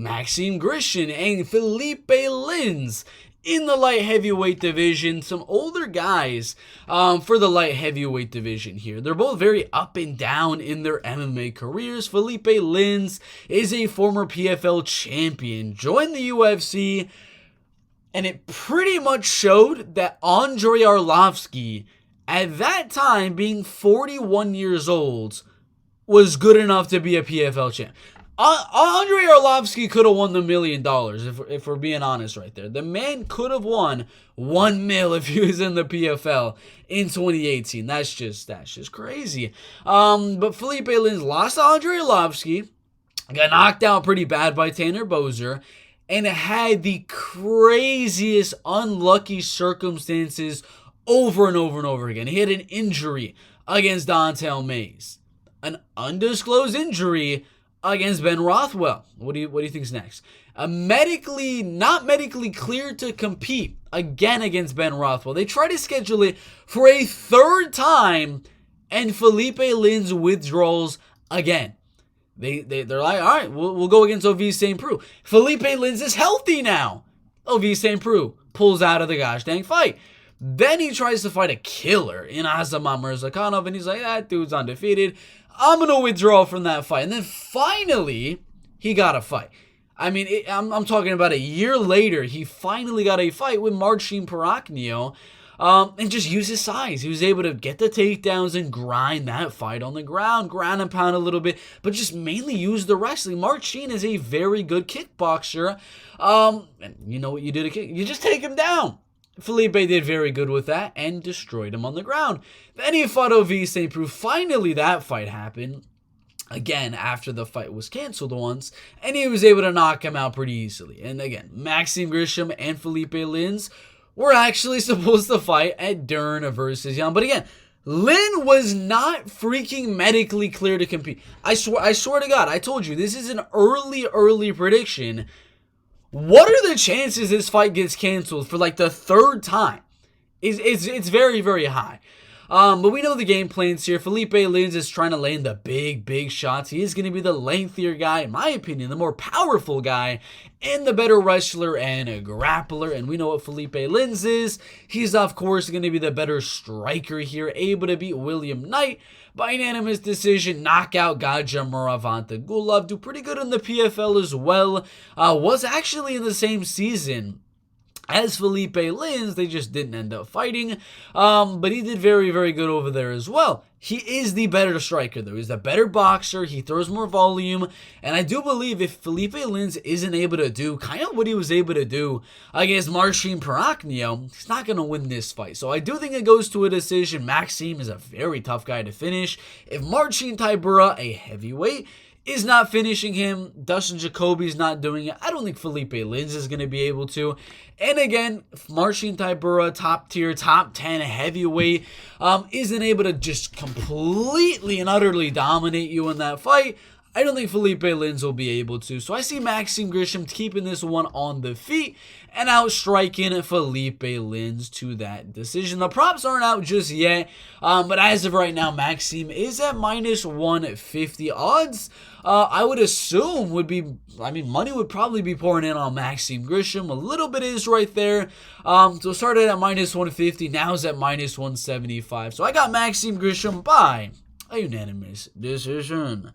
Maxim Grishin and Phillipe in the light heavyweight division. Some older guys for the light heavyweight division here. They're both very up and down in their MMA careers. Phillipe Lins is a former PFL champion, joined the UFC, and it pretty much showed that Andrei Arlovski, at that time being 41 years old, was good enough to be a PFL champ. Andrei Arlovski could have won the $1 million, if we're being honest right there. The man could have won $1 million if he was in the PFL in 2018. That's just crazy. But Phillipe Lins lost to Andrei Arlovski, got knocked out pretty bad by Tanner Boser, and had the craziest unlucky circumstances over and over and over again. He had an injury against Dontel Mays, an undisclosed injury against Ben Rothwell. What do you think's next? Not medically cleared to compete again against Ben Rothwell. They try to schedule it for a third time, and Phillipe Lins withdraws again. They're like, all right, we'll go against Ovie St. Preux. Phillipe Lins is healthy now. Ovie St. Preux pulls out of the gosh dang fight. Then he tries to fight a killer in Azamat Murzakanov, and he's like, that dude's undefeated. I'm going to withdraw from that fight. And then finally, he got a fight. I mean, I'm talking about a year later, he finally got a fight with Marcin Prachnio, and just used his size. He was able to get the takedowns and grind that fight on the ground and pound a little bit, but just mainly use the wrestling. Marcin is a very good kickboxer. And you know what you do to kick? You just take him down. Phillipe did very good with that and destroyed him on the ground. Then he fought Ovie St. Preux. Finally, that fight happened. Again, after the fight was canceled once, and he was able to knock him out pretty easily. And again, Maxim Grishin and Phillipe Lins were actually supposed to fight at Dern versus Young. But again, Lin was not freaking medically clear to compete. I swear to God, I told you, this is an early prediction. What are the chances this fight gets canceled for like the third time? It's very, very high. But we know the game plans here. Phillipe Lins is trying to land the big shots. He is going to be the lengthier guy, in my opinion, the more powerful guy, and the better wrestler and a grappler. And we know what Phillipe Lins is. He's, of course, going to be the better striker here, able to beat William Knight by unanimous decision, knockout Gaja Muravantagulov. Do pretty good in the PFL as well. Was actually in the same season as Phillipe Lins. They just didn't end up fighting. But he did very, very good over there as well. He is the better striker, though. He's the better boxer. He throws more volume. And I do believe if Phillipe Lins isn't able to do kind of what he was able to do against Marcin Prachnio, he's not going to win this fight. So I do think it goes to a decision. Maxim is a very tough guy to finish. If Marcin Tybura, a heavyweight, is not finishing him, Dustin Jacoby's not doing it, I don't think Phillipe Lins is going to be able to. And again, if Marcin Tybura, top tier, top 10 heavyweight, isn't able to just completely and utterly dominate you in that fight, I don't think Phillipe Lins will be able to. So I see Maxim Grishin keeping this one on the feet and outstriking Phillipe Lins to that decision. The props aren't out just yet, but as of right now, Maxim is at minus 150 odds. I would assume money would probably be pouring in on Maxim Grishin. A little bit is right there. So it started at minus 150, now it's at minus 175. So I got Maxim Grishin by a unanimous decision.